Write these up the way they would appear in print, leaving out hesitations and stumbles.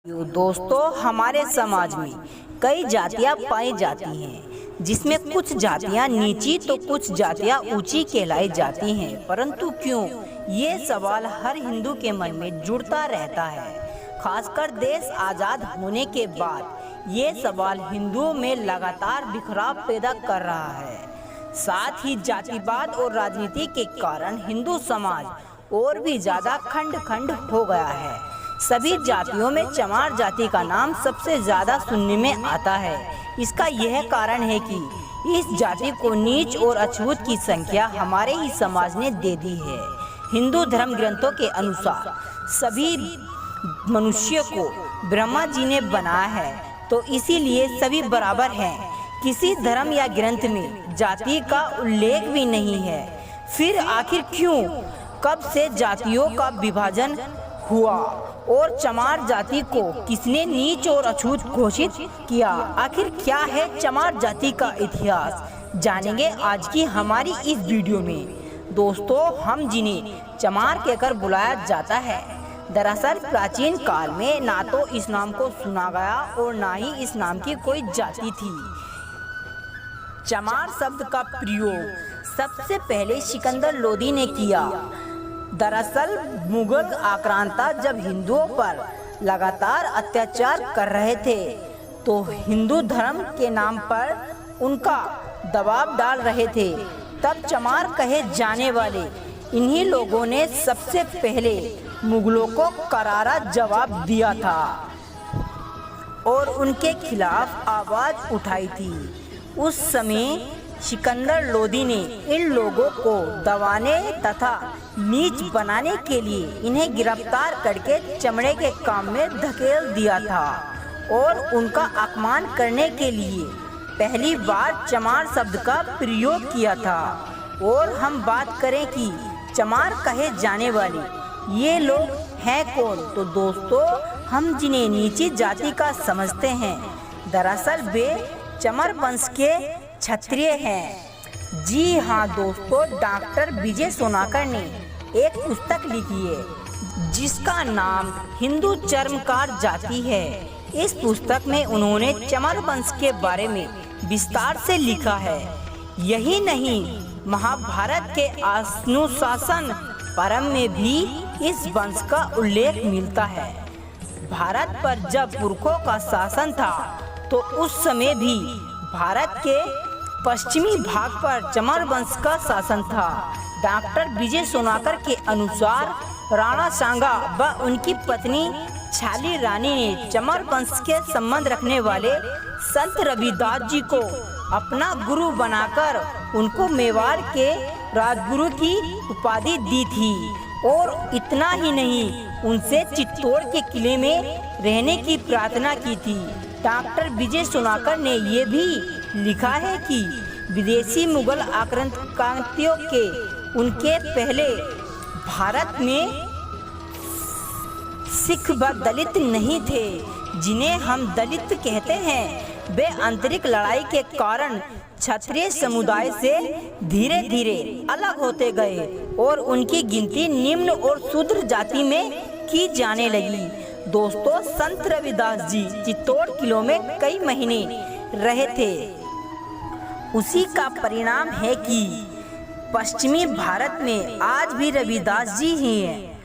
दोस्तों, हमारे समाज में कई जातियां पाई जाती हैं, जिसमें कुछ जातियां नीची तो कुछ जातियां ऊंची कहलाई जाती हैं। परंतु क्यों, ये सवाल हर हिंदू के मन में जुड़ता रहता है। खासकर देश आज़ाद होने के बाद ये सवाल हिंदुओं में लगातार बिखराव पैदा कर रहा है। साथ ही जातिवाद और राजनीति के कारण हिंदू समाज और भी ज़्यादा खंड खंड हो गया है। सभी जातियों में चमार जाति का नाम सबसे ज़्यादा सुनने में आता है। इसका यह कारण है कि इस जाति को नीच और अछूत की संख्या हमारे ही समाज ने दे दी है। हिंदू धर्म ग्रंथों के अनुसार सभी मनुष्य को ब्रह्मा जी ने बनाया है, तो इसीलिए सभी बराबर हैं। किसी धर्म या ग्रंथ में जाति का उल्लेख भी नहीं है। फिर आखिर क्यों, कब से जातियों का विभाजन हुआ और चमार जाति को किसने नीच और अछूत घोषित किया? आखिर क्या है चमार जाति का इतिहास, जानेंगे आज की हमारी इस वीडियो में। दोस्तों, हम जिन्हें चमार कहकर बुलाया जाता है, दरअसल प्राचीन काल में ना तो इस नाम को सुना गया और ना ही इस नाम की कोई जाति थी। चमार शब्द का प्रयोग सबसे पहले सिकंदर लोदी ने किया। दरअसल मुगल आक्रांता जब हिंदुओं पर लगातार अत्याचार कर रहे थे, तो हिंदू धर्म के नाम पर उनका दबाव डाल रहे थे। तब चमार कहे जाने वाले इन्हीं लोगों ने सबसे पहले मुगलों को करारा जवाब दिया था और उनके खिलाफ आवाज उठाई थी। उस समय सिकंदर लोदी ने इन लोगों को दबाने तथा नीच बनाने के लिए इन्हें गिरफ्तार करके चमड़े के काम में धकेल दिया था और उनका अपमान करने के लिए पहली बार चमार शब्द का प्रयोग किया था। और हम बात करें कि चमार कहे जाने वाले ये लोग हैं कौन, तो दोस्तों, हम जिन्हें नीची जाति का समझते हैं, दरअसल वे चमर वंश के क्षत्रिय हैं। जी हाँ दोस्तों, डॉक्टर विजय सोनाकर ने एक पुस्तक लिखी है जिसका नाम हिंदू चर्मकार जाति है। इस पुस्तक में उन्होंने चमर वंश के बारे में विस्तार से लिखा है। यही नहीं, महाभारत के अनुशासन पर्व में भी इस वंश का उल्लेख मिलता है। भारत पर जब पुरखों का शासन था, तो उस समय भी भारत के पश्चिमी भाग पर चमर वंश का शासन था। डॉक्टर विजय सोनाकर के अनुसार राणा सांगा व उनकी पत्नी छाली रानी ने चमर वंश के संबंध रखने वाले संत रविदास जी को अपना गुरु बनाकर उनको मेवाड़ के राजगुरु की उपाधि दी थी। और इतना ही नहीं, उनसे चित्तौड़ के किले में रहने की प्रार्थना की थी। डॉक्टर विजय सोनाकर ने ये भी लिखा है कि विदेशी मुगल आक्रांतियों के उनके पहले भारत में सिख व दलित नहीं थे। जिन्हें हम दलित कहते हैं, वे आंतरिक लड़ाई के कारण क्षत्रिय समुदाय से धीरे धीरे अलग होते गए और उनकी गिनती निम्न और शूद्र जाति में की जाने लगी। दोस्तों, संत रविदास जी चित्तौड़ किलों में कई महीने रहे थे। उसी का परिणाम है कि पश्चिमी भारत में आज भी रविदास जी ही हैं।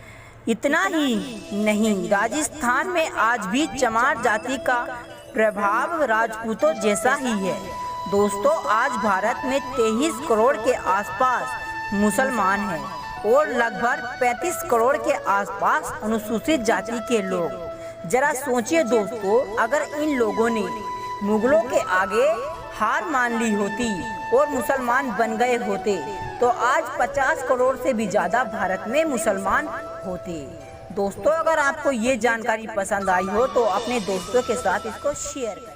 इतना ही नहीं, राजस्थान में आज भी चमार जाति का प्रभाव राजपूतों जैसा ही है। दोस्तों, आज भारत में 23 करोड़ के आसपास मुसलमान हैं और लगभग 35 करोड़ के आसपास अनुसूचित जाति के लोग। जरा सोचिए दोस्तों, अगर इन लोगों ने मुगलों के आगे हार मान ली होती और मुसलमान बन गए होते, तो आज 50 करोड़ से भी ज़्यादा भारत में मुसलमान होते। दोस्तों, अगर आपको ये जानकारी पसंद आई हो तो अपने दोस्तों के साथ इसको शेयर करें।